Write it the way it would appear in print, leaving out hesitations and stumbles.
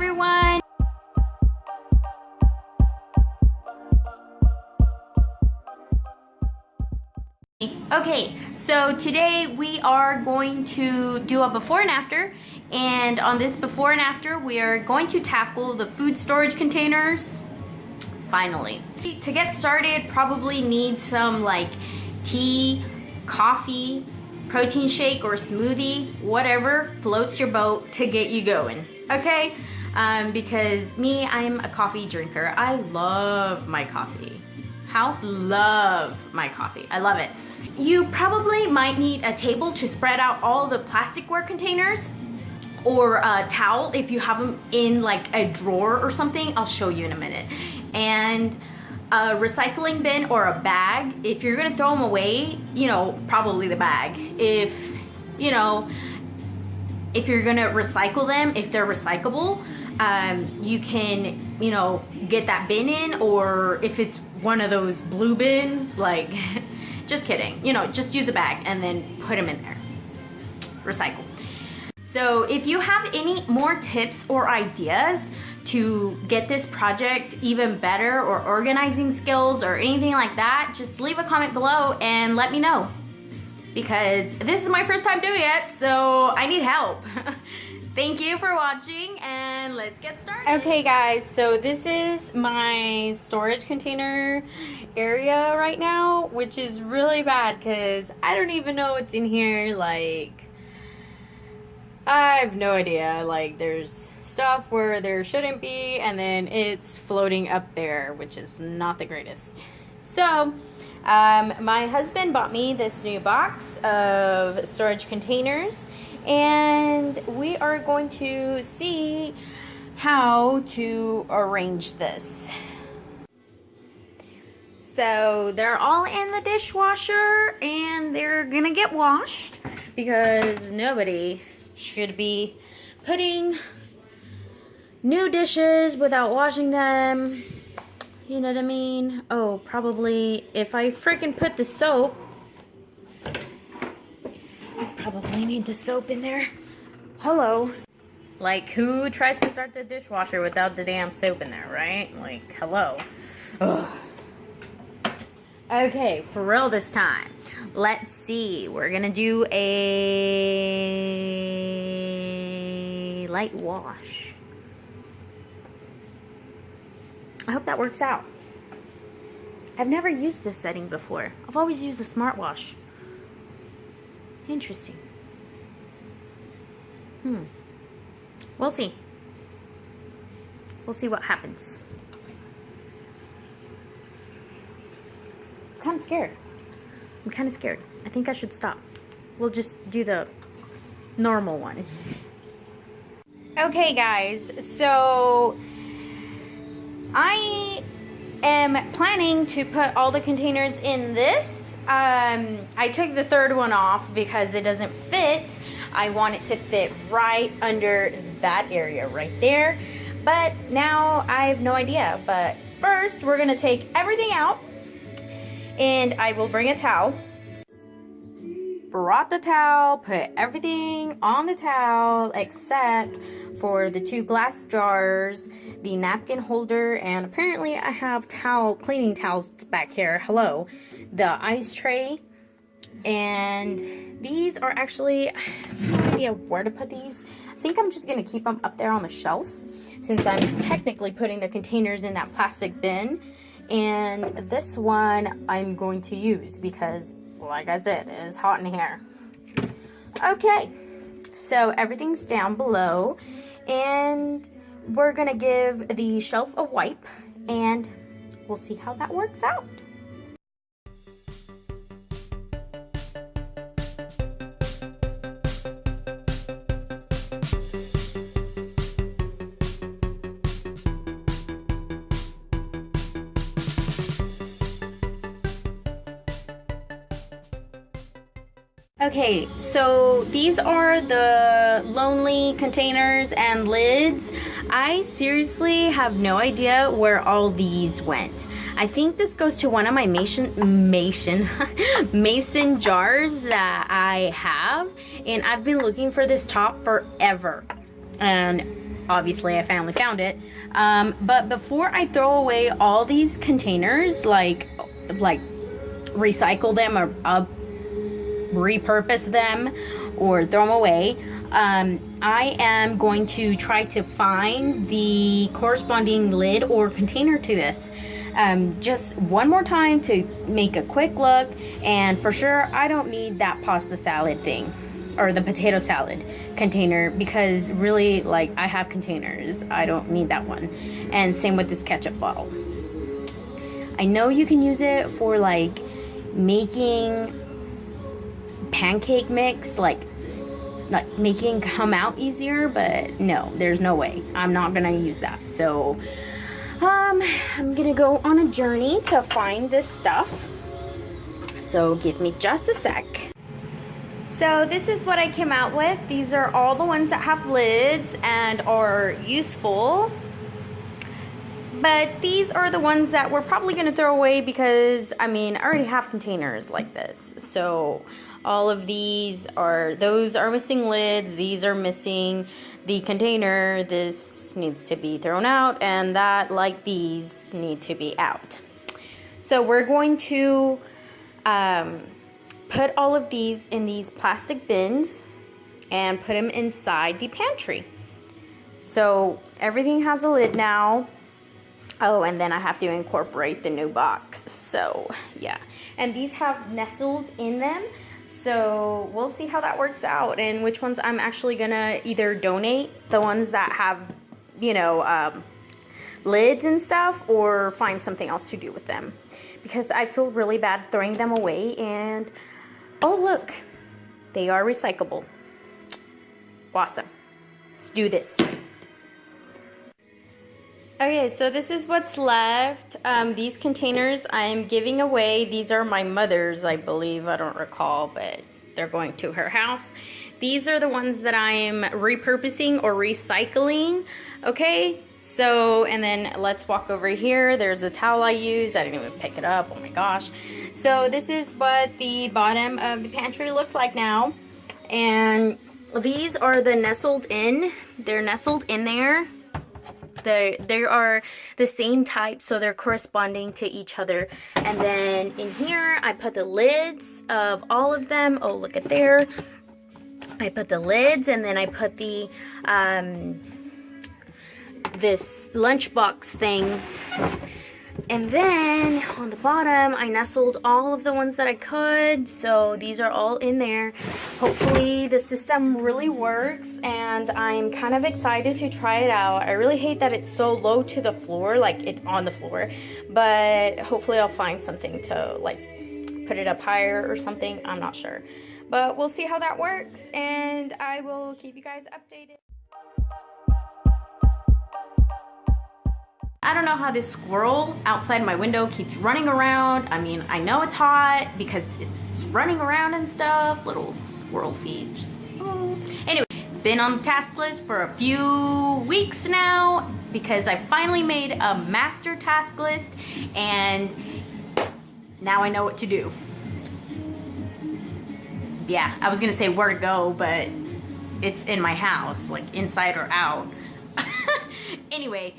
everyone. Okay, so today we are going to do a before and after, and on this before and after we are going to tackle the food storage containers. Finally. To get started, probably need some like tea, coffee, protein shake or smoothie, whatever floats your boat to get you going, okay? Because me, I'm a coffee drinker. I love my coffee. Love my coffee. I love it. You probably might need a table to spread out all the plasticware containers, or a towel if you have them in like a drawer or something. I'll show you in a minute. And a recycling bin or a bag. If you're gonna throw them away, you know, probably the bag. If you're gonna recycle them, if they're recyclable, you can, you know, get that bin in, or if it's one of those blue bins, like, just kidding. You know, just use a bag and then put them in there. Recycle. So if you have any more tips or ideas to get this project even better, or organizing skills or anything like that, just leave a comment below and let me know. Because this is my first time doing it, so I need help. Thank you for watching, and let's get started. Okay guys, so this is my storage container area right now, which is really bad because I don't even know what's in here. Like, I have no idea. Like, there's stuff where there shouldn't be, and then it's floating up there, which is not the greatest. So my husband bought me this new box of storage containers, and we are going to see how to arrange this. So they're all in the dishwasher, and they're gonna get washed because nobody should be putting new dishes without washing them. You know what I mean? Oh, probably if I freaking put the soap, I probably need the soap in there. Hello. Like, who tries to start the dishwasher without the damn soap in there, right? Like, hello. Ugh. Okay, for real this time. Let's see. We're gonna do a light wash. I hope that works out. I've never used this setting before. I've always used the smart wash. Interesting. We'll see. We'll see what happens. I'm kind of scared. I think I should stop. We'll just do the normal one. Okay guys, so I am planning to put all the containers in this. I took the third one off because it doesn't fit. I want it to fit right under that area right there. But now I have no idea. But first we're gonna take everything out, and I will bring a towel. Brought the towel, put everything on the towel except for the 2 glass jars, the napkin holder, and apparently I have cleaning towels back here. Hello. The ice tray. And these are actually, I have no idea where to put these. I think I'm just going to keep them up there on the shelf, since I'm technically putting the containers in that plastic bin. And this one I'm going to use because, like I said, it is hot in here. Okay, so everything's down below, and we're gonna give the shelf a wipe, and we'll see how that works out. Okay, so these are the lonely containers and lids. I seriously have no idea where all these went. I think this goes to one of my mason jars that I have, and I've been looking for this top forever. And obviously I finally found it. But before I throw away all these containers, like recycle them or repurpose them or throw them away, I am going to try to find the corresponding lid or container to this. Just one more time to make a quick look, and for sure I don't need that pasta salad thing or the potato salad container, because really, like, I have containers. I don't need that one. And same with this ketchup bottle. I know you can use it for like making pancake mix, like making come out easier, but no, there's no way. I'm not gonna use that. So I'm gonna go on a journey to find this stuff. So give me just a sec. So this is what I came out with. These are all the ones that have lids and are useful. But these are the ones that we're probably gonna throw away because, I mean, I already have containers like this. So all of these those are missing lids, these are missing the container, this needs to be thrown out, and that, like these, need to be out. So we're going to put all of these in these plastic bins and put them inside the pantry. So everything has a lid now. Oh, and then I have to incorporate the new box. So yeah, and these have nestled in them. So we'll see how that works out and which ones I'm actually gonna either donate, the ones that have, you know, lids and stuff, or find something else to do with them, because I feel really bad throwing them away. And oh look, they are recyclable. Awesome. Let's do this. Okay, so this is what's left. These containers I'm giving away. These are my mother's, I believe. I don't recall, but they're going to her house. These are the ones that I am repurposing or recycling. Okay, so, and then let's walk over here. There's the towel I use. I didn't even pick it up. Oh my gosh. So this is what the bottom of the pantry looks like now. And these are the nestled in. They're nestled in there. They are the same type, so they're corresponding to each other. And then in here, I put the lids of all of them. Oh, look at there. I put the lids, and then I put the, this lunchbox thing. And then on the bottom, I nestled all of the ones that I could. So these are all in there. Hopefully the system really works, and I'm kind of excited to try it out. I really hate that it's so low to the floor, like it's on the floor, but hopefully I'll find something to like put it up higher or something. I'm not sure, but we'll see how that works, and I will keep you guys updated. I don't know how this squirrel outside my window keeps running around. I mean, I know it's hot because it's running around and stuff. Little squirrel feet. Just, oh. Anyway, been on the task list for a few weeks now because I finally made a master task list, and now I know what to do. Yeah, I was gonna say where to go, but it's in my house, like inside or out. Anyway,